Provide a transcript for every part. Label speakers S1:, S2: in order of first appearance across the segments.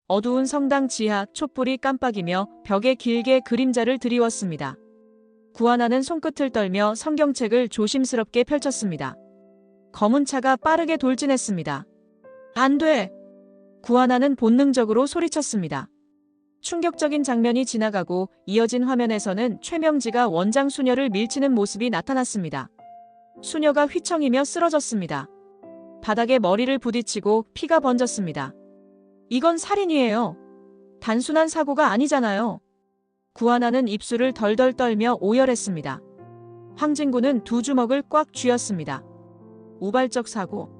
S1: 어두운 성당 지하 촛불이 깜빡이며 벽에 길게 그림자를 드리웠습니다. 구하나는 손끝을 떨며 성경책을 조심스럽게 펼쳤습니다. 검은 차가 빠르게 돌진했습니다. 안 돼! 구하나는 본능적으로 소리쳤습니다. 충격적인 장면이 지나가고 이어진 화면에서는 최명지가 원장 수녀를 밀치는 모습이 나타났습니다. 수녀가 휘청이며 쓰러졌습니다. 바닥에 머리를 부딪히고 피가 번졌습니다. 이건 살인이에요. 단순한 사고가 아니잖아요. 구하나는 입술을 덜덜 떨며 오열했습니다. 황진구는 두 주먹을 꽉 쥐었습니다. 우발적 사고.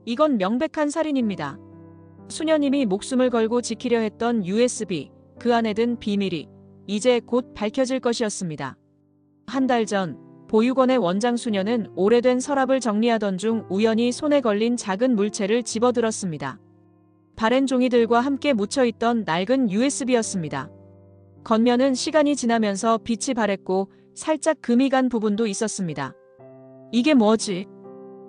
S1: 이건 명백한 살인입니다. 수녀님이 목숨을 걸고 지키려 했던 USB, 그 안에 든 비밀이 이제 곧 밝혀질 것이었습니다. 한 달 전 보육원의 원장 수녀는 오래된 서랍을 정리하던 중 우연히 손에 걸린 작은 물체를 집어들었습니다. 바랜 종이들과 함께 묻혀있던 낡은 USB였습니다. 겉면은 시간이 지나면서 빛이 바랬고 살짝 금이 간 부분도 있었습니다. 이게 뭐지?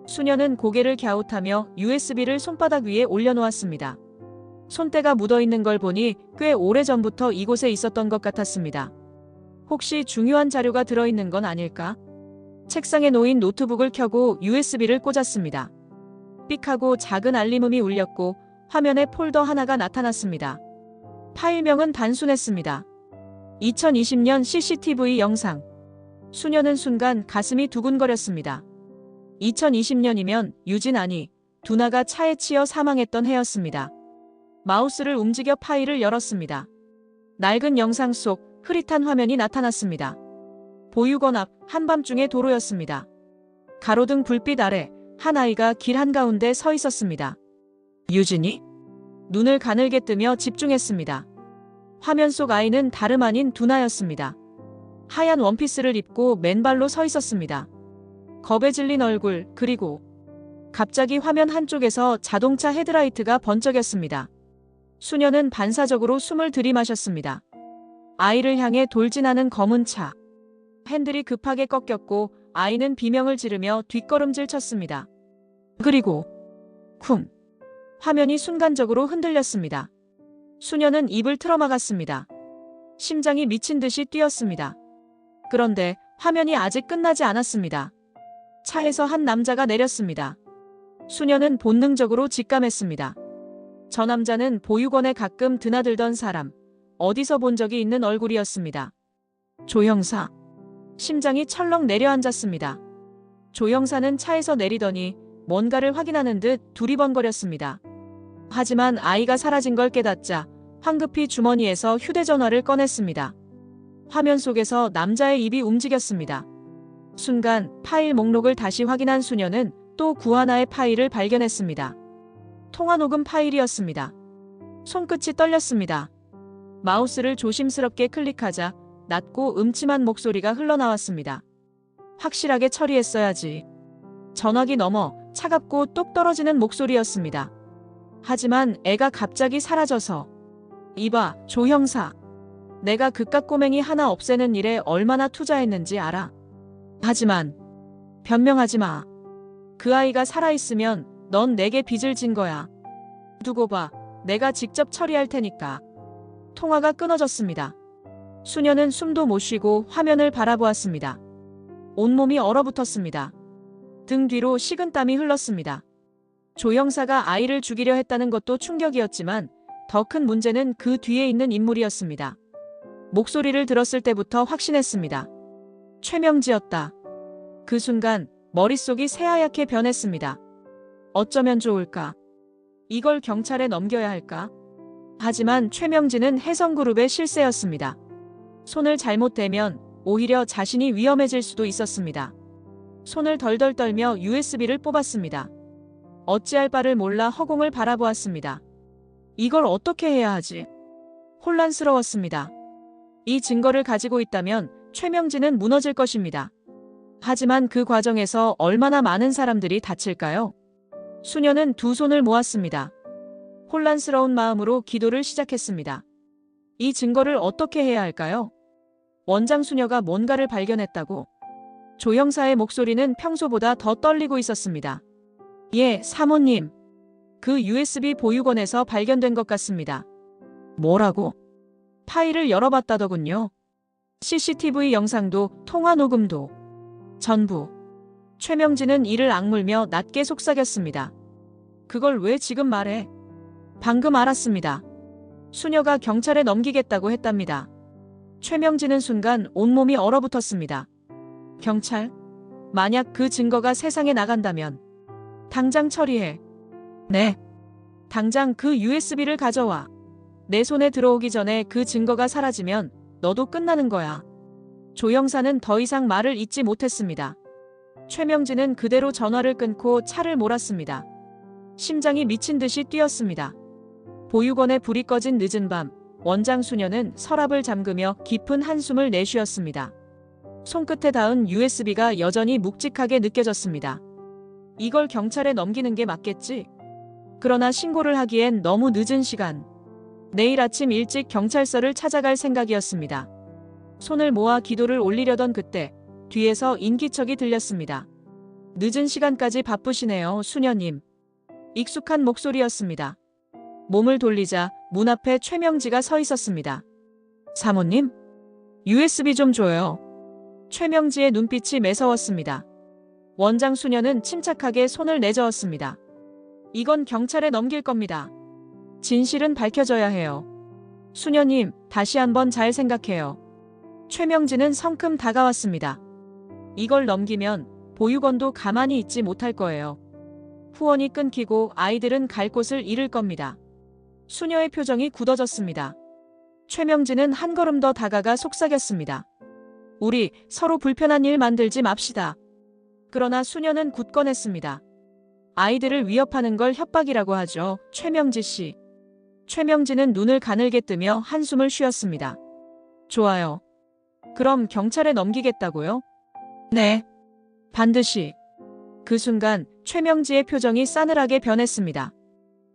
S1: 수녀는 고개를 갸웃하며 USB를 손바닥 위에 올려놓았습니다. 손때가 묻어있는 걸 보니 꽤 오래전부터 이곳에 있었던 것 같았습니다. 혹시 중요한 자료가 들어있는 건 아닐까? 책상에 놓인 노트북을 켜고 USB를 꽂았습니다. 삑 하고 작은 알림음이 울렸고 화면에 폴더 하나가 나타났습니다. 파일명은 단순했습니다. 2020년 CCTV 영상. 수녀는 순간 가슴이 두근거렸습니다. 2020년이면 유진 아니 두나가 차에 치여 사망했던 해였습니다. 마우스를 움직여 파일을 열었습니다. 낡은 영상 속 흐릿한 화면이 나타났습니다. 보육원 앞 한밤중의 도로였습니다. 가로등 불빛 아래 한 아이가 길 한가운데 서 있었습니다. 유진이? 눈을 가늘게 뜨며 집중했습니다. 화면 속 아이는 다름 아닌 두나였습니다. 하얀 원피스를 입고 맨발로 서 있었습니다. 겁에 질린 얼굴, 그리고 갑자기 화면 한쪽에서 자동차 헤드라이트가 번쩍였습니다. 수녀는 반사적으로 숨을 들이마셨습니다. 아이를 향해 돌진하는 검은 차. 핸들이 급하게 꺾였고 아이는 비명을 지르며 뒷걸음질 쳤습니다. 그리고 쿵! 화면이 순간적으로 흔들렸습니다. 수녀는 입을 틀어막았습니다. 심장이 미친 듯이 뛰었습니다. 그런데 화면이 아직 끝나지 않았습니다. 차에서 한 남자가 내렸습니다. 수녀는 본능적으로 직감했습니다. 저 남자는 보육원에 가끔 드나들던 사람, 어디서 본 적이 있는 얼굴이었습니다. 조 형사. 심장이 철렁 내려앉았습니다. 조 형사는 차에서 내리더니 뭔가를 확인하는 듯 두리번거렸습니다. 하지만 아이가 사라진 걸 깨닫자 황급히 주머니에서 휴대전화를 꺼냈습니다. 화면 속에서 남자의 입이 움직였습니다. 순간 파일 목록을 다시 확인한 수녀는 또 구하나의 파일을 발견했습니다. 통화 녹음 파일이었습니다. 손끝이 떨렸습니다. 마우스를 조심스럽게 클릭하자 낮고 음침한 목소리가 흘러나왔습니다. 확실하게 처리했어야지. 전화기 너머 차갑고 똑 떨어지는 목소리였습니다. 하지만 애가 갑자기 사라져서. 이봐, 조 형사. 내가 그깟 꼬맹이 하나 없애는 일에 얼마나 투자했는지 알아. 하지만 변명하지 마. 그 아이가 살아있으면 넌 내게 빚을 진 거야. 두고 봐. 내가 직접 처리할 테니까. 통화가 끊어졌습니다. 수녀는 숨도 못 쉬고 화면을 바라보았습니다. 온몸이 얼어붙었습니다. 등 뒤로 식은땀이 흘렀습니다. 조 형사가 아이를 죽이려 했다는 것도 충격이었지만 더 큰 문제는 그 뒤에 있는 인물이었습니다. 목소리를 들었을 때부터 확신했습니다. 최명지였다. 그 순간 머릿속이 새하얗게 변했습니다. 어쩌면 좋을까? 이걸 경찰에 넘겨야 할까? 하지만 최명지는 혜성그룹의 실세였습니다. 손을 잘못 대면 오히려 자신이 위험해질 수도 있었습니다. 손을 덜덜 떨며 USB를 뽑았습니다. 어찌할 바를 몰라 허공을 바라보았습니다. 이걸 어떻게 해야 하지? 혼란스러웠습니다. 이 증거를 가지고 있다면 최명지는 무너질 것입니다. 하지만 그 과정에서 얼마나 많은 사람들이 다칠까요? 수녀는 두 손을 모았습니다. 혼란스러운 마음으로 기도를 시작했습니다. 이 증거를 어떻게 해야 할까요? 원장 수녀가 뭔가를 발견했다고. 조 형사의 목소리는 평소보다 더 떨리고 있었습니다. 예, 사모님. 그 USB 보육원에서 발견된 것 같습니다. 뭐라고? 파일을 열어봤다더군요. CCTV 영상도 통화 녹음도 전부. 최명진은 이를 악물며 낮게 속삭였습니다. 그걸 왜 지금 말해? 방금 알았습니다. 수녀가 경찰에 넘기겠다고 했답니다. 최명진은 순간 온몸이 얼어붙었습니다. 경찰? 만약 그 증거가 세상에 나간다면 당장 처리해. 네. 당장 그 USB를 가져와. 내 손에 들어오기 전에 그 증거가 사라지면 너도 끝나는 거야. 조 형사는 더 이상 말을 잇지 못했습니다. 최명진은 그대로 전화를 끊고 차를 몰았습니다. 심장이 미친 듯이 뛰었습니다. 보육원에 불이 꺼진 늦은 밤, 원장 수녀는 서랍을 잠그며 깊은 한숨을 내쉬었습니다. 손끝에 닿은 USB가 여전히 묵직하게 느껴졌습니다. 이걸 경찰에 넘기는 게 맞겠지? 그러나 신고를 하기엔 너무 늦은 시간. 내일 아침 일찍 경찰서를 찾아갈 생각이었습니다. 손을 모아 기도를 올리려던 그때 뒤에서 인기척이 들렸습니다. 늦은 시간까지 바쁘시네요, 수녀님. 익숙한 목소리였습니다. 몸을 돌리자 문 앞에 최명지가 서 있었습니다. 사모님? USB 좀 줘요. 최명지의 눈빛이 매서웠습니다. 원장 수녀는 침착하게 손을 내저었습니다. 이건 경찰에 넘길 겁니다. 진실은 밝혀져야 해요. 수녀님, 다시 한번 잘 생각해요. 최명진은 성큼 다가왔습니다. 이걸 넘기면 보육원도 가만히 있지 못할 거예요. 후원이 끊기고 아이들은 갈 곳을 잃을 겁니다. 수녀의 표정이 굳어졌습니다. 최명진은 한 걸음 더 다가가 속삭였습니다. 우리 서로 불편한 일 만들지 맙시다. 그러나 수녀는 굳건했습니다. 아이들을 위협하는 걸 협박이라고 하죠, 최명지 씨. 최명진은 눈을 가늘게 뜨며 한숨을 쉬었습니다. 좋아요. 그럼 경찰에 넘기겠다고요? 네. 반드시. 그 순간 최명지의 표정이 싸늘하게 변했습니다.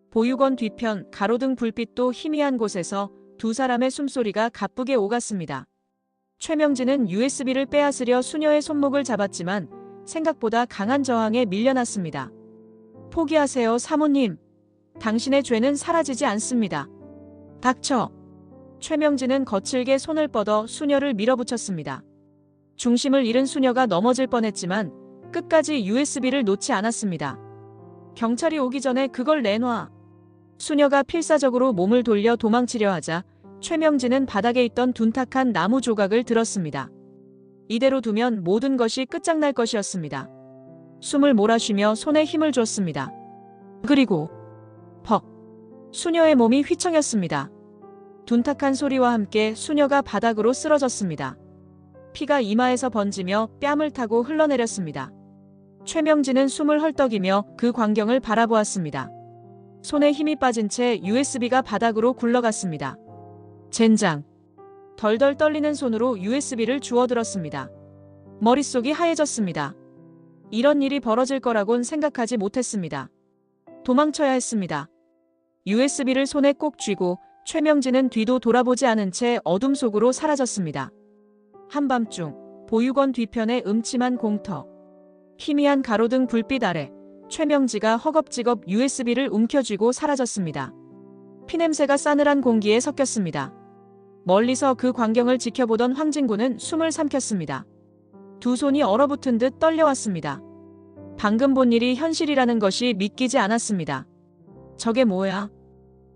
S1: 보육원 뒤편 가로등 불빛도 희미한 곳에서 두 사람의 숨소리가 가쁘게 오갔습니다. 최명진은 USB를 빼앗으려 수녀의 손목을 잡았지만 생각보다 강한 저항에 밀려났습니다. 포기하세요, 사모님. 당신의 죄는 사라지지 않습니다. 닥쳐. 최명진은 거칠게 손을 뻗어 수녀를 밀어붙였습니다. 중심을 잃은 수녀가 넘어질 뻔했지만 끝까지 USB를 놓지 않았습니다. 경찰이 오기 전에 그걸 내놔. 수녀가 필사적으로 몸을 돌려 도망치려 하자 최명진은 바닥에 있던 둔탁한 나무 조각을 들었습니다. 이대로 두면 모든 것이 끝장날 것이었습니다. 숨을 몰아쉬며 손에 힘을 줬습니다. 그리고 퍽! 수녀의 몸이 휘청였습니다. 둔탁한 소리와 함께 수녀가 바닥으로 쓰러졌습니다. 피가 이마에서 번지며 뺨을 타고 흘러내렸습니다. 최명진은 숨을 헐떡이며 그 광경을 바라보았습니다. 손에 힘이 빠진 채 USB가 바닥으로 굴러갔습니다. 젠장. 덜덜 떨리는 손으로 USB를 주워들었습니다. 머릿속이 하얘졌습니다. 이런 일이 벌어질 거라곤 생각하지 못했습니다. 도망쳐야 했습니다. USB를 손에 꼭 쥐고 최명진은 뒤도 돌아보지 않은 채 어둠 속으로 사라졌습니다. 한밤중 보육원 뒤편의 음침한 공터. 희미한 가로등 불빛 아래 최명지가 허겁지겁 USB를 움켜쥐고 사라졌습니다. 피냄새가 싸늘한 공기에 섞였습니다. 멀리서 그 광경을 지켜보던 황진구는 숨을 삼켰습니다. 두 손이 얼어붙은 듯 떨려왔습니다. 방금 본 일이 현실이라는 것이 믿기지 않았습니다. 저게 뭐야?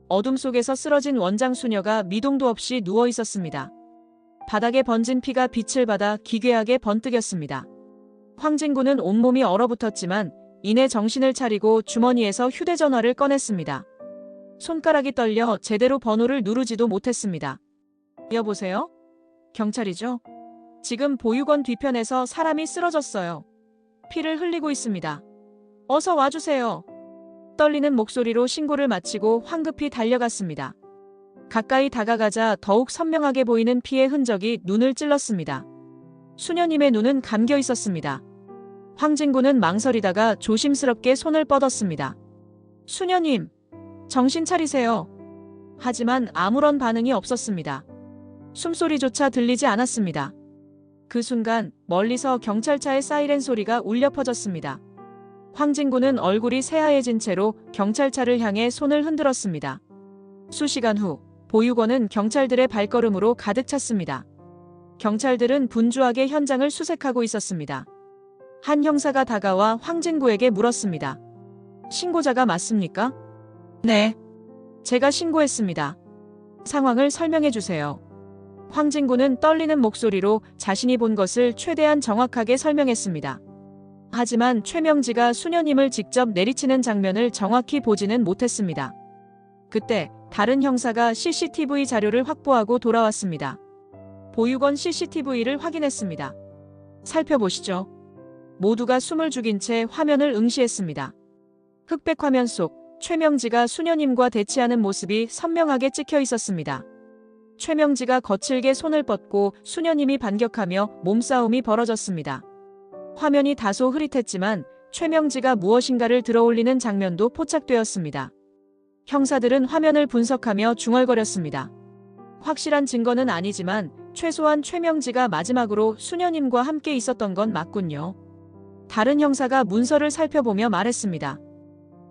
S1: 어둠 속에서 쓰러진 원장 수녀가 미동도 없이 누워 있었습니다. 바닥에 번진 피가 빛을 받아 기괴하게 번뜩였습니다. 황진구는 온몸이 얼어붙었지만 이내 정신을 차리고 주머니에서 휴대전화를 꺼냈습니다. 손가락이 떨려 제대로 번호를 누르지도 못했습니다. 여보세요? 경찰이죠? 지금 보육원 뒤편에서 사람이 쓰러졌어요. 피를 흘리고 있습니다. 어서 와주세요. 떨리는 목소리로 신고를 마치고 황급히 달려갔습니다. 가까이 다가가자 더욱 선명하게 보이는 피의 흔적이 눈을 찔렀습니다. 수녀님의 눈은 감겨 있었습니다. 황진구는 망설이다가 조심스럽게 손을 뻗었습니다. 수녀님, 정신 차리세요. 하지만 아무런 반응이 없었습니다. 숨소리조차 들리지 않았습니다. 그 순간 멀리서 경찰차의 사이렌 소리가 울려 퍼졌습니다. 황진구는 얼굴이 새하얘진 채로 경찰차를 향해 손을 흔들었습니다. 수시간 후 보육원은 경찰들의 발걸음으로 가득 찼습니다. 경찰들은 분주하게 현장을 수색하고 있었습니다. 한 형사가 다가와 황진구에게 물었습니다. 신고자가 맞습니까? 네. 제가 신고했습니다. 상황을 설명해 주세요. 황진구는 떨리는 목소리로 자신이 본 것을 최대한 정확하게 설명했습니다. 하지만 최명지가 수녀님을 직접 내리치는 장면을 정확히 보지는 못했습니다. 그때 다른 형사가 CCTV 자료를 확보하고 돌아왔습니다. 보육원 CCTV를 확인했습니다. 살펴보시죠. 모두가 숨을 죽인 채 화면을 응시했습니다. 흑백 화면 속 최명지가 수녀님과 대치하는 모습이 선명하게 찍혀 있었습니다. 최명지가 거칠게 손을 뻗고 수녀님이 반격하며 몸싸움이 벌어졌습니다. 화면이 다소 흐릿했지만 최명지가 무엇인가를 들어올리는 장면도 포착되었습니다. 형사들은 화면을 분석하며 중얼거렸습니다. 확실한 증거는 아니지만 최소한 최명지가 마지막으로 수녀님과 함께 있었던 건 맞군요. 다른 형사가 문서를 살펴보며 말했습니다.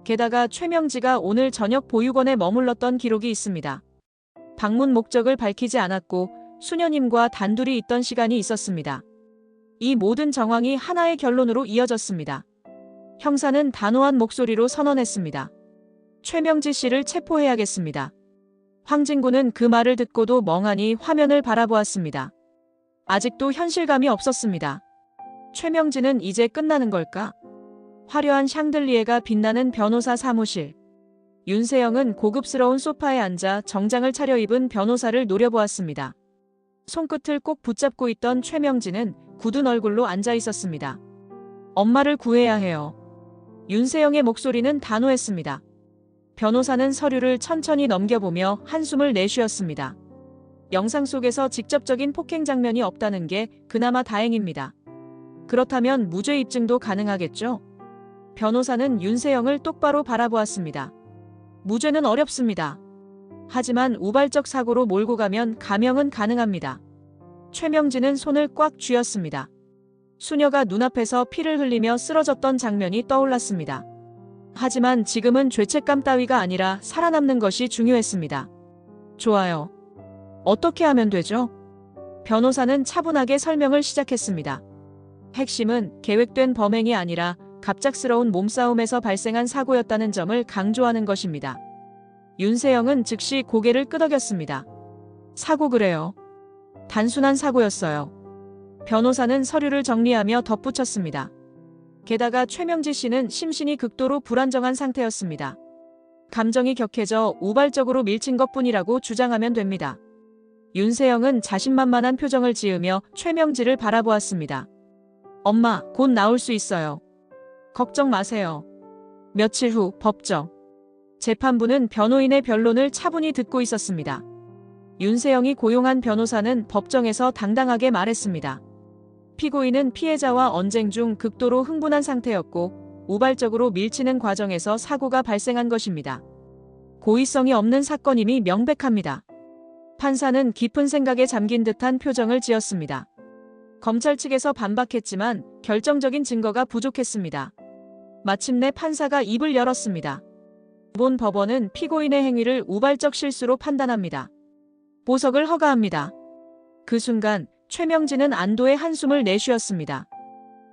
S1: 게다가 최명지가 오늘 저녁 보육원에 머물렀던 기록이 있습니다. 방문 목적을 밝히지 않았고 수녀님과 단둘이 있던 시간이 있었습니다. 이 모든 정황이 하나의 결론으로 이어졌습니다. 형사는 단호한 목소리로 선언했습니다. 최명지 씨를 체포해야겠습니다. 황진구는 그 말을 듣고도 멍하니 화면을 바라보았습니다. 아직도 현실감이 없었습니다. 최명지는 이제 끝나는 걸까? 화려한 샹들리에가 빛나는 변호사 사무실. 윤세영은 고급스러운 소파에 앉아 정장을 차려입은 변호사를 노려보았습니다. 손끝을 꼭 붙잡고 있던 최명지는 굳은 얼굴로 앉아 있었습니다. 엄마를 구해야 해요. 윤세영의 목소리는 단호했습니다. 변호사는 서류를 천천히 넘겨보며 한숨을 내쉬었습니다. 영상 속에서 직접적인 폭행 장면이 없다는 게 그나마 다행입니다. 그렇다면 무죄 입증도 가능하겠죠? 변호사는 윤세영을 똑바로 바라보았습니다. 무죄는 어렵습니다. 하지만 우발적 사고로 몰고 가면 감형은 가능합니다. 최명지는 손을 꽉 쥐었습니다. 수녀가 눈앞에서 피를 흘리며 쓰러졌던 장면이 떠올랐습니다. 하지만 지금은 죄책감 따위가 아니라 살아남는 것이 중요했습니다. 좋아요. 어떻게 하면 되죠? 변호사는 차분하게 설명을 시작했습니다. 핵심은 계획된 범행이 아니라 갑작스러운 몸싸움에서 발생한 사고였다는 점을 강조하는 것입니다. 윤세영은 즉시 고개를 끄덕였습니다. 사고 그래요. 단순한 사고였어요. 변호사는 서류를 정리하며 덧붙였습니다. 게다가 최명지 씨는 심신이 극도로 불안정한 상태였습니다. 감정이 격해져 우발적으로 밀친 것뿐이라고 주장하면 됩니다. 윤세영은 자신만만한 표정을 지으며 최명지를 바라보았습니다. 엄마, 곧 나올 수 있어요. 걱정 마세요. 며칠 후 법정. 재판부는 변호인의 변론을 차분히 듣고 있었습니다. 윤세영이 고용한 변호사는 법정에서 당당하게 말했습니다. 피고인은 피해자와 언쟁 중 극도로 흥분한 상태였고 우발적으로 밀치는 과정에서 사고가 발생한 것입니다. 고의성이 없는 사건임이 명백합니다. 판사는 깊은 생각에 잠긴 듯한 표정을 지었습니다. 검찰 측에서 반박했지만 결정적인 증거가 부족했습니다. 마침내 판사가 입을 열었습니다. 본 법원은 피고인의 행위를 우발적 실수로 판단합니다. 보석을 허가합니다. 그 순간 최명지는 안도의 한숨을 내쉬었습니다.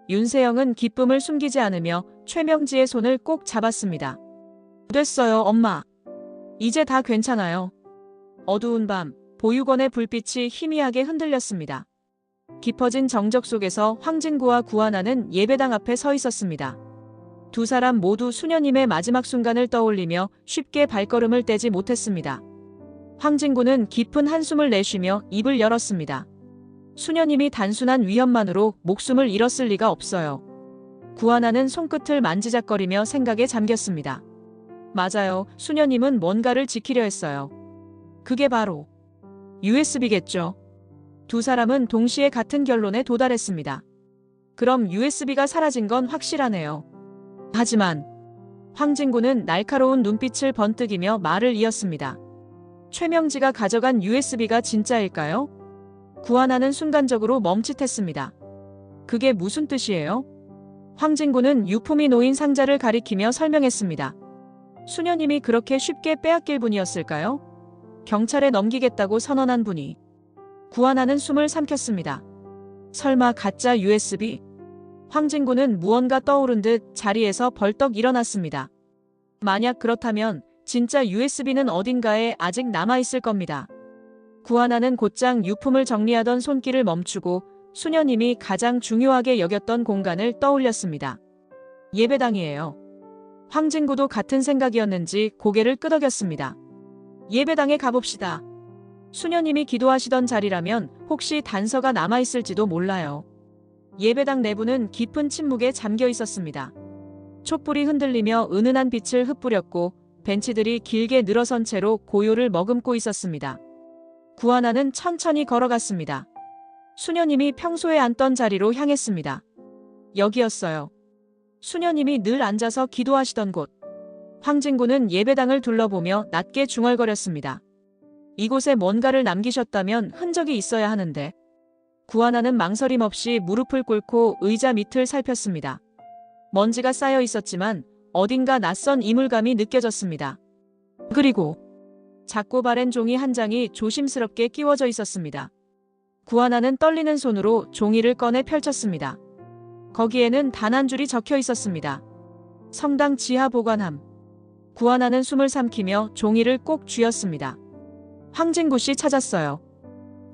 S1: 윤세영은 기쁨을 숨기지 않으며 최명지의 손을 꼭 잡았습니다. 됐어요, 엄마. 이제 다 괜찮아요. 어두운 밤, 보육원의 불빛이 희미하게 흔들렸습니다. 깊어진 정적 속에서 황진구와 구하나는 예배당 앞에 서 있었습니다. 두 사람 모두 수녀님의 마지막 순간을 떠올리며 쉽게 발걸음을 떼지 못했습니다. 황진구는 깊은 한숨을 내쉬며 입을 열었습니다. 수녀님이 단순한 위험만으로 목숨을 잃었을 리가 없어요. 구하나는 손끝을 만지작거리며 생각에 잠겼습니다. 맞아요. 수녀님은 뭔가를 지키려 했어요. 그게 바로 USB겠죠. 두 사람은 동시에 같은 결론에 도달했습니다. 그럼 USB가 사라진 건 확실하네요. 하지만 황진구는 날카로운 눈빛을 번뜩이며 말을 이었습니다. 최명지가 가져간 USB가 진짜일까요? 구하나는 순간적으로 멈칫했습니다. 그게 무슨 뜻이에요? 황진구는 유품이 놓인 상자를 가리키며 설명했습니다. 수녀님이 그렇게 쉽게 빼앗길 분이었을까요? 경찰에 넘기겠다고 선언한 분이 구하나는 숨을 삼켰습니다. 설마 가짜 USB? 황진구는 무언가 떠오른 듯 자리에서 벌떡 일어났습니다. 만약 그렇다면 진짜 USB는 어딘가에 아직 남아있을 겁니다. 구하나는 곧장 유품을 정리하던 손길을 멈추고 수녀님이 가장 중요하게 여겼던 공간을 떠올렸습니다. 예배당이에요. 황진구도 같은 생각이었는지 고개를 끄덕였습니다. 예배당에 가봅시다. 수녀님이 기도하시던 자리라면 혹시 단서가 남아있을지도 몰라요. 예배당 내부는 깊은 침묵에 잠겨 있었습니다. 촛불이 흔들리며 은은한 빛을 흩뿌렸고 벤치들이 길게 늘어선 채로 고요를 머금고 있었습니다. 구하나는 천천히 걸어갔습니다. 수녀님이 평소에 앉던 자리로 향했습니다. 여기였어요. 수녀님이 늘 앉아서 기도하시던 곳. 황진구는 예배당을 둘러보며 낮게 중얼거렸습니다. 이곳에 뭔가를 남기셨다면 흔적이 있어야 하는데. 구하나는 망설임 없이 무릎을 꿇고 의자 밑을 살폈습니다. 먼지가 쌓여 있었지만 어딘가 낯선 이물감이 느껴졌습니다. 그리고 작고 바랜 종이 한 장이 조심스럽게 끼워져 있었습니다. 구하나는 떨리는 손으로 종이를 꺼내 펼쳤습니다. 거기에는 단 한 줄이 적혀 있었습니다. 성당 지하 보관함. 구하나는 숨을 삼키며 종이를 꼭 쥐었습니다. 황진구 씨 찾았어요.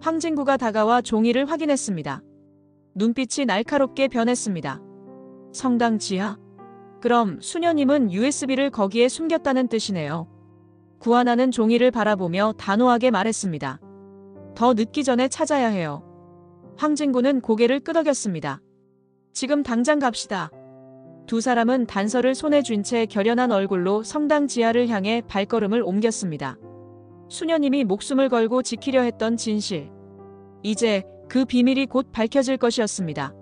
S1: 황진구가 다가와 종이를 확인했습니다. 눈빛이 날카롭게 변했습니다. 성당 지하? 그럼 수녀님은 USB를 거기에 숨겼다는 뜻이네요. 구하나는 종이를 바라보며 단호하게 말했습니다. 더 늦기 전에 찾아야 해요. 황진구는 고개를 끄덕였습니다. 지금 당장 갑시다. 두 사람은 단서를 손에 쥔 채 결연한 얼굴로 성당 지하를 향해 발걸음을 옮겼습니다. 수녀님이 목숨을 걸고 지키려 했던 진실. 이제 그 비밀이 곧 밝혀질 것이었습니다.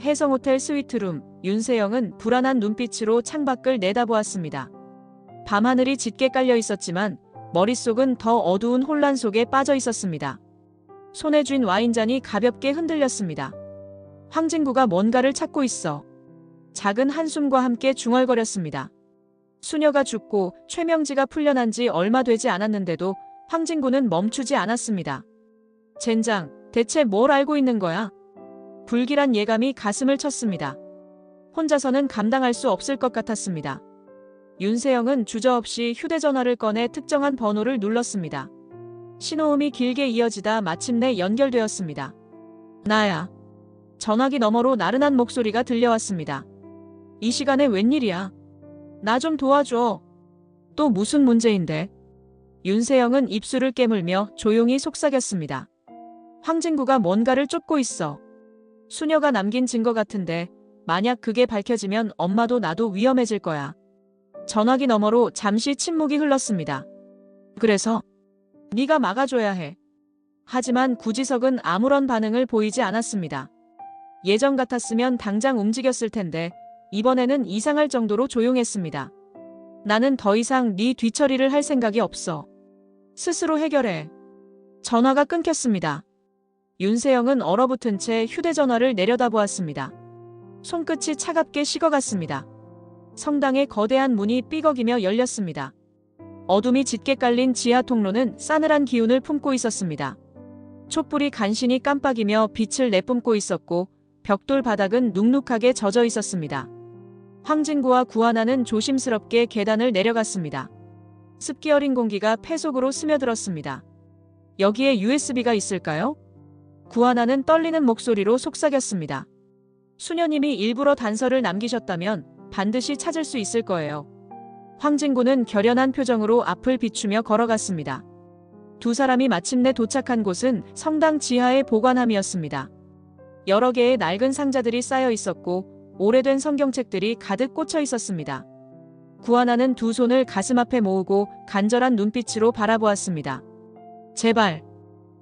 S1: 혜성호텔 스위트룸, 윤세영은 불안한 눈빛으로 창밖을 내다보았습니다. 밤하늘이 짙게 깔려 있었지만 머릿속은 더 어두운 혼란 속에 빠져 있었습니다. 손에 쥔 와인잔이 가볍게 흔들렸습니다. 황진구가 뭔가를 찾고 있어. 작은 한숨과 함께 중얼거렸습니다. 수녀가 죽고 최명지가 풀려난 지 얼마 되지 않았는데도 황진구는 멈추지 않았습니다. 젠장, 대체 뭘 알고 있는 거야? 불길한 예감이 가슴을 쳤습니다. 혼자서는 감당할 수 없을 것 같았습니다. 윤세영은 주저없이 휴대전화를 꺼내 특정한 번호를 눌렀습니다. 신호음이 길게 이어지다 마침내 연결되었습니다. 나야. 전화기 너머로 나른한 목소리가 들려왔습니다. 이 시간에 웬일이야? 나 좀 도와줘. 또 무슨 문제인데? 윤세영은 입술을 깨물며 조용히 속삭였습니다. 황진구가 뭔가를 쫓고 있어. 수녀가 남긴 증거 같은데 만약 그게 밝혀지면 엄마도 나도 위험해질 거야. 전화기 너머로 잠시 침묵이 흘렀습니다. 그래서 네가 막아줘야 해. 하지만 구지석은 아무런 반응을 보이지 않았습니다. 예전 같았으면 당장 움직였을 텐데 이번에는 이상할 정도로 조용했습니다. 나는 더 이상 네 뒤처리를 할 생각이 없어. 스스로 해결해. 전화가 끊겼습니다. 윤세영은 얼어붙은 채 휴대전화를 내려다보았습니다. 손끝이 차갑게 식어갔습니다. 성당의 거대한 문이 삐걱이며 열렸습니다. 어둠이 짙게 깔린 지하 통로는 싸늘한 기운을 품고 있었습니다. 촛불이 간신히 깜빡이며 빛을 내뿜고 있었고 벽돌 바닥은 눅눅하게 젖어 있었습니다. 황진구와 구하나는 조심스럽게 계단을 내려갔습니다. 습기 어린 공기가 폐 속으로 스며들었습니다. 여기에 USB가 있을까요? 구하나는 떨리는 목소리로 속삭였습니다. 수녀님이 일부러 단서를 남기셨다면 반드시 찾을 수 있을 거예요. 황진구는 결연한 표정으로 앞을 비추며 걸어갔습니다. 두 사람이 마침내 도착한 곳은 성당 지하의 보관함이었습니다. 여러 개의 낡은 상자들이 쌓여 있었고 오래된 성경책들이 가득 꽂혀 있었습니다. 구하나는 두 손을 가슴 앞에 모으고 간절한 눈빛으로 바라보았습니다. 제발.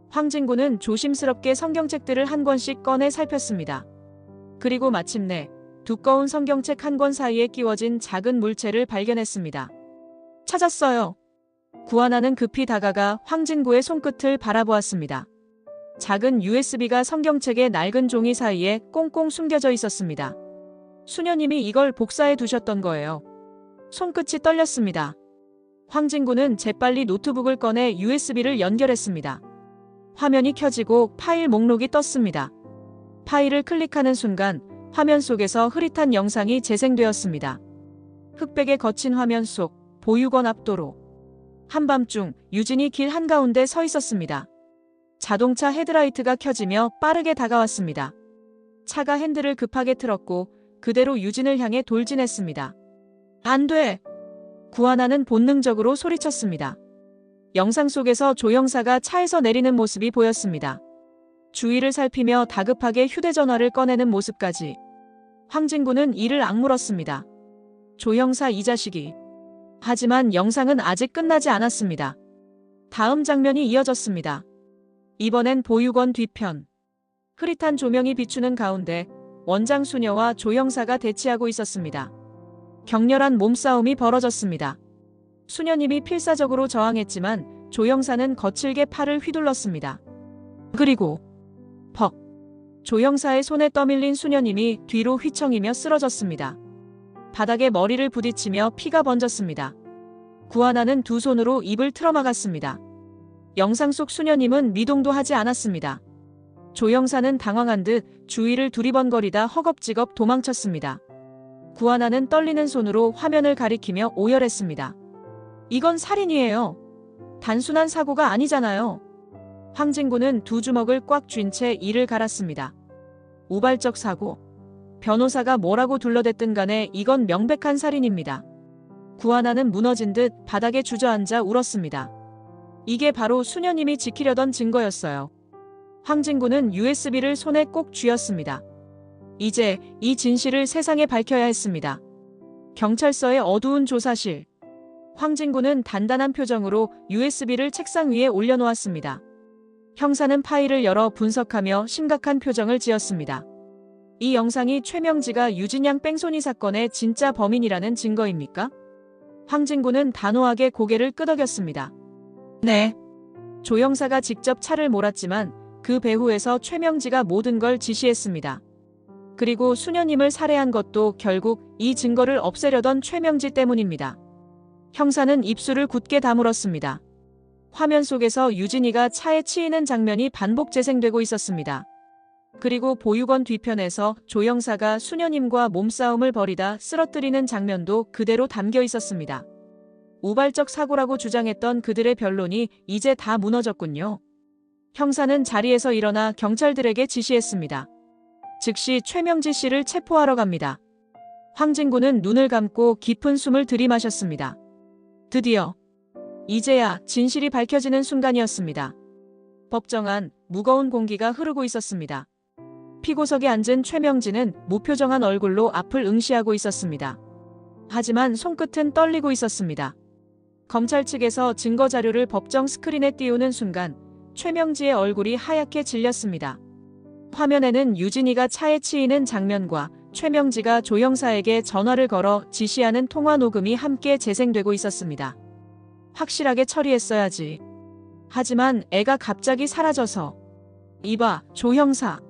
S1: 황진구는 조심스럽게 성경책들을 한 권씩 꺼내 살폈습니다. 그리고 마침내 두꺼운 성경책 한 권 사이에 끼워진 작은 물체를 발견했습니다. 찾았어요. 구하나는 급히 다가가 황진구의 손끝을 바라보았습니다. 작은 USB가 성경책의 낡은 종이 사이에 꽁꽁 숨겨져 있었습니다. 수녀님이 이걸 복사해 두셨던 거예요. 손끝이 떨렸습니다. 황진구는 재빨리 노트북을 꺼내 USB를 연결했습니다. 화면이 켜지고 파일 목록이 떴습니다. 파일을 클릭하는 순간 화면 속에서 흐릿한 영상이 재생되었습니다. 흑백의 거친 화면 속 보육원 앞도로. 한밤중 유진이 길 한가운데 서 있었습니다. 자동차 헤드라이트가 켜지며 빠르게 다가왔습니다. 차가 핸들을 급하게 틀었고 그대로 유진을 향해 돌진했습니다. 안 돼! 구하나는 본능적으로 소리쳤습니다. 영상 속에서 조형사가 차에서 내리는 모습이 보였습니다. 주위를 살피며 다급하게 휴대전화를 꺼내는 모습까지. 황진구는 이를 악물었습니다. 조형사 이 자식이. 하지만 영상은 아직 끝나지 않았습니다. 다음 장면이 이어졌습니다. 이번엔 보육원 뒤편. 흐릿한 조명이 비추는 가운데 원장 수녀와 조형사가 대치하고 있었습니다. 격렬한 몸싸움이 벌어졌습니다. 수녀님이 필사적으로 저항했지만 조형사는 거칠게 팔을 휘둘렀습니다. 그리고 퍽! 조형사의 손에 떠밀린 수녀님이 뒤로 휘청이며 쓰러졌습니다. 바닥에 머리를 부딪히며 피가 번졌습니다. 구하나는 두 손으로 입을 틀어막았습니다. 영상 속 수녀님은 미동도 하지 않았습니다. 조형사는 당황한 듯 주위를 두리번거리다 허겁지겁 도망쳤습니다. 구하나는 떨리는 손으로 화면을 가리키며 오열했습니다. 이건 살인이에요. 단순한 사고가 아니잖아요. 황진구는 두 주먹을 꽉 쥔 채 이를 갈았습니다. 우발적 사고. 변호사가 뭐라고 둘러댔든 간에 이건 명백한 살인입니다. 구하나는 무너진 듯 바닥에 주저앉아 울었습니다. 이게 바로 수녀님이 지키려던 증거였어요. 황진구는 USB를 손에 꼭 쥐었습니다. 이제 이 진실을 세상에 밝혀야 했습니다. 경찰서의 어두운 조사실. 황진구는 단단한 표정으로 USB를 책상 위에 올려놓았습니다. 형사는 파일을 열어 분석하며 심각한 표정을 지었습니다. 이 영상이 최명지가 유진양 뺑소니 사건의 진짜 범인이라는 증거입니까? 황진구는 단호하게 고개를 끄덕였습니다. 네. 조형사가 직접 차를 몰았지만 그 배후에서 최명지가 모든 걸 지시했습니다. 그리고 수녀님을 살해한 것도 결국 이 증거를 없애려던 최명지 때문입니다. 형사는 입술을 굳게 다물었습니다. 화면 속에서 유진이가 차에 치이는 장면이 반복 재생되고 있었습니다. 그리고 보육원 뒤편에서 조형사가 수녀님과 몸싸움을 벌이다 쓰러뜨리는 장면도 그대로 담겨 있었습니다. 우발적 사고라고 주장했던 그들의 변론이 이제 다 무너졌군요. 형사는 자리에서 일어나 경찰들에게 지시했습니다. 즉시 최명지 씨를 체포하러 갑니다. 황진구는 눈을 감고 깊은 숨을 들이마셨습니다. 드디어 이제야 진실이 밝혀지는 순간이었습니다. 법정 안 무거운 공기가 흐르고 있었습니다. 피고석에 앉은 최명지는 무표정한 얼굴로 앞을 응시하고 있었습니다. 하지만 손끝은 떨리고 있었습니다. 검찰 측에서 증거 자료를 법정 스크린에 띄우는 순간 최명지의 얼굴이 하얗게 질렸습니다. 화면에는 유진이가 차에 치이는 장면과 최명지가 조형사에게 전화를 걸어 지시하는 통화 녹음이 함께 재생되고 있었습니다. 확실하게 처리했어야지. 하지만 애가 갑자기 사라져서. 이봐, 조형사.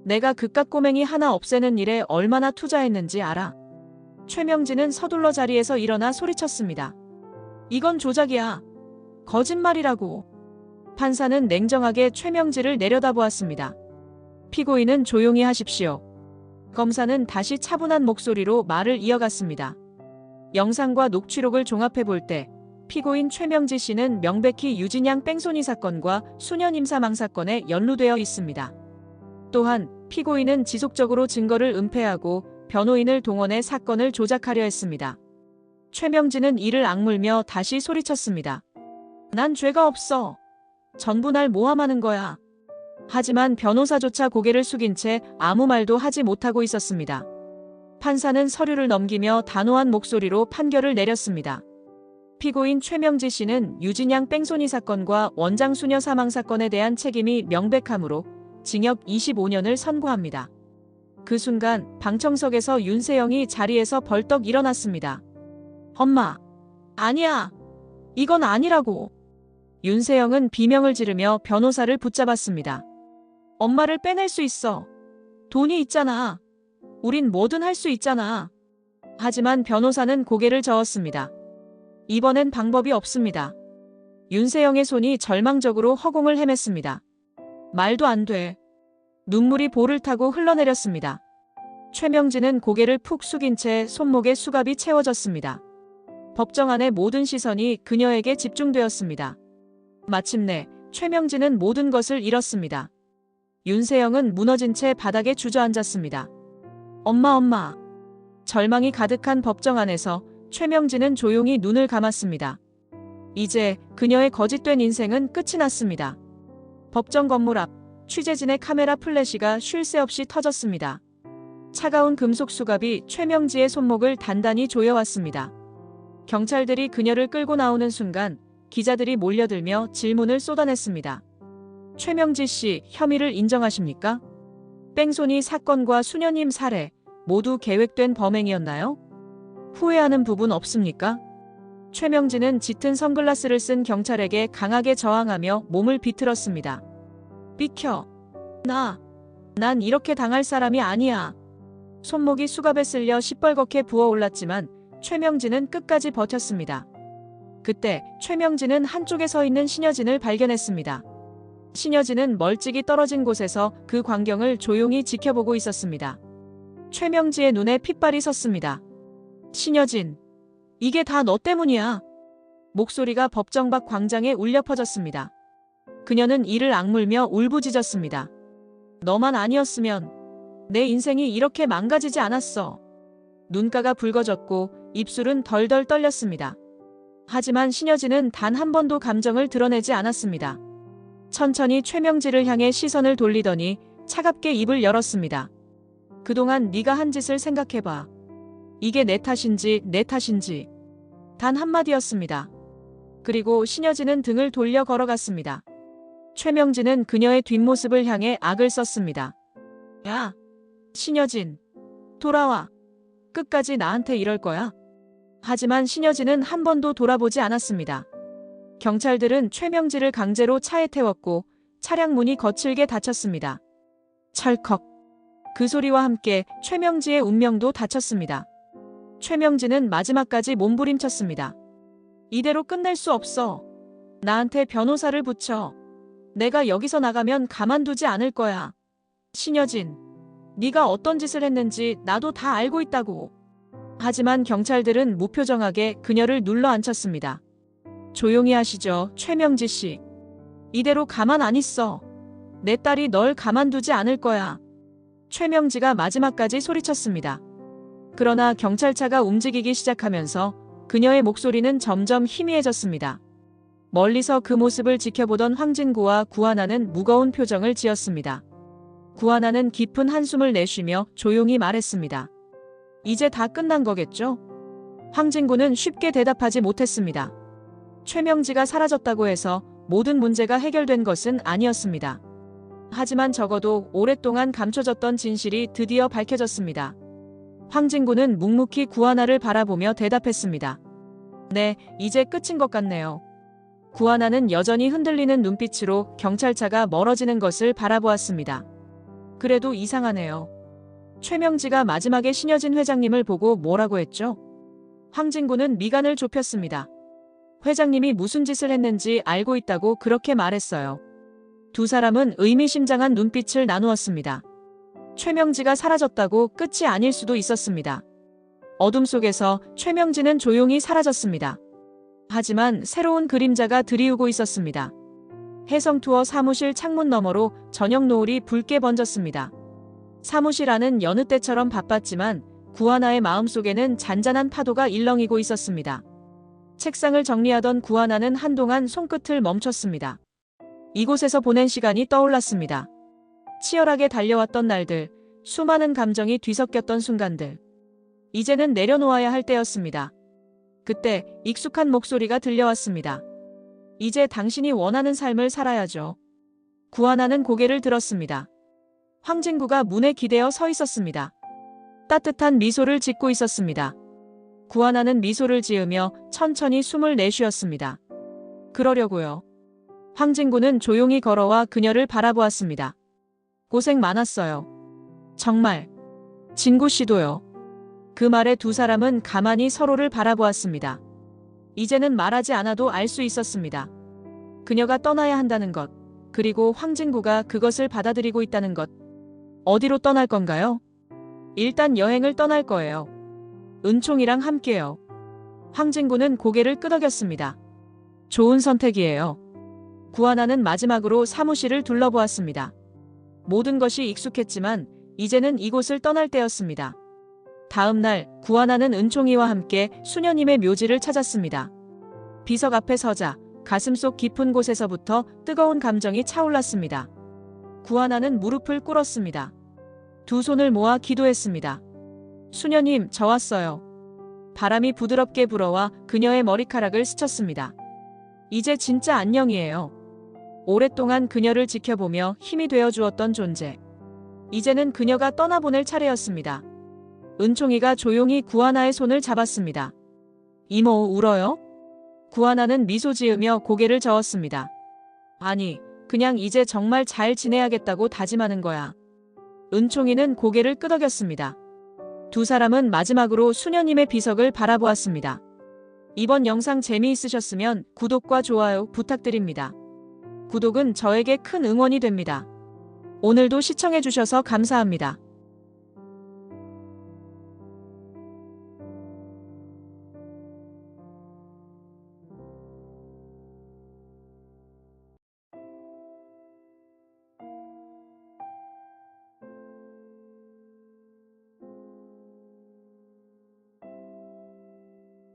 S1: 내가 그깟 꼬맹이 하나 없애는 일에 얼마나 투자했는지 알아? 최명지는 서둘러 자리에서 일어나 소리쳤습니다. 이건 조작이야. 거짓말이라고. 판사는 냉정하게 최명지를 내려다보았습니다. 피고인은 조용히 하십시오. 검사는 다시 차분한 목소리로 말을 이어갔습니다. 영상과 녹취록을 종합해 볼 때 피고인 최명지 씨는 명백히 유진양 뺑소니 사건과 수녀님 사망 사건에 연루되어 있습니다. 또한 피고인은 지속적으로 증거를 은폐하고 변호인을 동원해 사건을 조작하려 했습니다. 최명지는 이를 악물며 다시 소리쳤습니다. 난 죄가 없어. 전부 날 모함하는 거야. 하지만 변호사조차 고개를 숙인 채 아무 말도 하지 못하고 있었습니다. 판사는 서류를 넘기며 단호한 목소리로 판결을 내렸습니다. 피고인 최명지 씨는 유진양 뺑소니 사건과 원장 수녀 사망 사건에 대한 책임이 명백하므로 징역 25년을 선고합니다. 그 순간 방청석에서 윤세영이 자리에서 벌떡 일어났습니다. 엄마, 아니야. 이건 아니라고. 윤세영은 비명을 지르며 변호사를 붙잡았습니다. 엄마를 빼낼 수 있어. 돈이 있잖아. 우린 뭐든 할 수 있잖아. 하지만 변호사는 고개를 저었습니다. 이번엔 방법이 없습니다. 윤세영의 손이 절망적으로 허공을 헤맸습니다. 말도 안 돼. 눈물이 볼을 타고 흘러내렸습니다. 최명진은 고개를 푹 숙인 채 손목에 수갑이 채워졌습니다. 법정 안의 모든 시선이 그녀에게 집중되었습니다. 마침내 최명진은 모든 것을 잃었습니다. 윤세영은 무너진 채 바닥에 주저앉았습니다. 엄마. 절망이 가득한 법정 안에서 최명진은 조용히 눈을 감았습니다. 이제 그녀의 거짓된 인생은 끝이 났습니다. 법정 건물 앞 취재진의 카메라 플래시가 쉴 새 없이 터졌습니다. 차가운 금속 수갑이 최명지의 손목을 단단히 조여왔습니다. 경찰들이 그녀를 끌고 나오는 순간 기자들이 몰려들며 질문을 쏟아냈습니다. 최명지 씨, 혐의를 인정하십니까? 뺑소니 사건과 수녀님 살해 모두 계획된 범행이었나요? 후회하는 부분 없습니까? 최명지는 짙은 선글라스를 쓴 경찰에게 강하게 저항하며 몸을 비틀었습니다. 비켜. 난 이렇게 당할 사람이 아니야. 손목이 수갑에 쓸려 시뻘겋게 부어올랐지만 최명진은 끝까지 버텼습니다. 그때 최명진은 한쪽에 서 있는 신여진을 발견했습니다. 신여진은 멀찍이 떨어진 곳에서 그 광경을 조용히 지켜보고 있었습니다. 최명지의 눈에 핏발이 섰습니다. 신여진, 이게 다 너 때문이야. 목소리가 법정 밖 광장에 울려 퍼졌습니다. 그녀는 이를 악물며 울부짖었습니다. 너만 아니었으면 내 인생이 이렇게 망가지지 않았어. 눈가가 붉어졌고 입술은 덜덜 떨렸습니다. 하지만 신여진은 단 한 번도 감정을 드러내지 않았습니다. 천천히 최명지를 향해 시선을 돌리더니 차갑게 입을 열었습니다. 그동안 네가 한 짓을 생각해봐. 이게 내 탓인지 단 한마디였습니다. 그리고 신여진은 등을 돌려 걸어갔습니다. 최명진은 그녀의 뒷모습을 향해 악을 썼습니다. 야, 신여진, 돌아와. 끝까지 나한테 이럴 거야? 하지만 신여진은 한 번도 돌아보지 않았습니다. 경찰들은 최명지를 강제로 차에 태웠고 차량 문이 거칠게 닫혔습니다. 철컥. 그 소리와 함께 최명지의 운명도 닫혔습니다. 최명지는 마지막까지 몸부림쳤습니다. 이대로 끝낼 수 없어. 나한테 변호사를 붙여. 내가 여기서 나가면 가만두지 않을 거야. 신여진, 네가 어떤 짓을 했는지 나도 다 알고 있다고. 하지만 경찰들은 무표정하게 그녀를 눌러 앉혔습니다. 조용히 하시죠, 최명지 씨. 이대로 가만 안 있어. 내 딸이 널 가만두지 않을 거야. 최명지가 마지막까지 소리쳤습니다. 그러나 경찰차가 움직이기 시작하면서 그녀의 목소리는 점점 희미해졌습니다. 멀리서 그 모습을 지켜보던 황진구와 구하나는 무거운 표정을 지었습니다. 구하나는 깊은 한숨을 내쉬며 조용히 말했습니다. 이제 다 끝난 거겠죠? 황진구는 쉽게 대답하지 못했습니다. 최명지가 사라졌다고 해서 모든 문제가 해결된 것은 아니었습니다. 하지만 적어도 오랫동안 감춰졌던 진실이 드디어 밝혀졌습니다. 황진구는 묵묵히 구하나를 바라보며 대답했습니다. 네, 이제 끝인 것 같네요. 구하나는 여전히 흔들리는 눈빛으로 경찰차가 멀어지는 것을 바라보았습니다. 그래도 이상하네요. 최명지가 마지막에 신여진 회장님을 보고 뭐라고 했죠? 황진구는 미간을 좁혔습니다. 회장님이 무슨 짓을 했는지 알고 있다고 그렇게 말했어요. 두 사람은 의미심장한 눈빛을 나누었습니다. 최명지가 사라졌다고 끝이 아닐 수도 있었습니다. 어둠 속에서 최명지는 조용히 사라졌습니다. 하지만 새로운 그림자가 드리우고 있었습니다. 해성투어 사무실 창문 너머로 저녁 노을이 붉게 번졌습니다. 사무실 안은 여느 때처럼 바빴지만 구하나의 마음속에는 잔잔한 파도가 일렁이고 있었습니다. 책상을 정리하던 구하나는 한동안 손끝을 멈췄습니다. 이곳에서 보낸 시간이 떠올랐습니다. 치열하게 달려왔던 날들, 수많은 감정이 뒤섞였던 순간들. 이제는 내려놓아야 할 때였습니다. 그때 익숙한 목소리가 들려왔습니다. 이제 당신이 원하는 삶을 살아야죠. 구하나는 고개를 들었습니다. 황진구가 문에 기대어 서 있었습니다. 따뜻한 미소를 짓고 있었습니다. 구하나는 미소를 지으며 천천히 숨을 내쉬었습니다. 그러려고요. 황진구는 조용히 걸어와 그녀를 바라보았습니다. 고생 많았어요. 정말. 진구 씨도요. 그 말에 두 사람은 가만히 서로를 바라보았습니다. 이제는 말하지 않아도 알 수 있었습니다. 그녀가 떠나야 한다는 것, 그리고 황진구가 그것을 받아들이고 있다는 것. 어디로 떠날 건가요? 일단 여행을 떠날 거예요. 은총이랑 함께요. 황진구는 고개를 끄덕였습니다. 좋은 선택이에요. 구하나는 마지막으로 사무실을 둘러보았습니다. 모든 것이 익숙했지만 이제는 이곳을 떠날 때였습니다. 다음 날 구하나는 은총이와 함께 수녀님의 묘지를 찾았습니다. 비석 앞에 서자 가슴속 깊은 곳에서부터 뜨거운 감정이 차올랐습니다. 구하나는 무릎을 꿇었습니다. 두 손을 모아 기도했습니다. 수녀님, 저 왔어요. 바람이 부드럽게 불어와 그녀의 머리카락을 스쳤습니다. 이제 진짜 안녕이에요. 오랫동안 그녀를 지켜보며 힘이 되어 주었던 존재. 이제는 그녀가 떠나보낼 차례였습니다. 은총이가 조용히 구하나의 손을 잡았습니다. 이모, 울어요? 구하나는 미소 지으며 고개를 저었습니다. 아니, 그냥 이제 정말 잘 지내야겠다고 다짐하는 거야. 은총이는 고개를 끄덕였습니다. 두 사람은 마지막으로 수녀님의 비석을 바라보았습니다. 이번 영상 재미있으셨으면 구독과 좋아요 부탁드립니다. 구독은 저에게 큰 응원이 됩니다. 오늘도 시청해주셔서 감사합니다.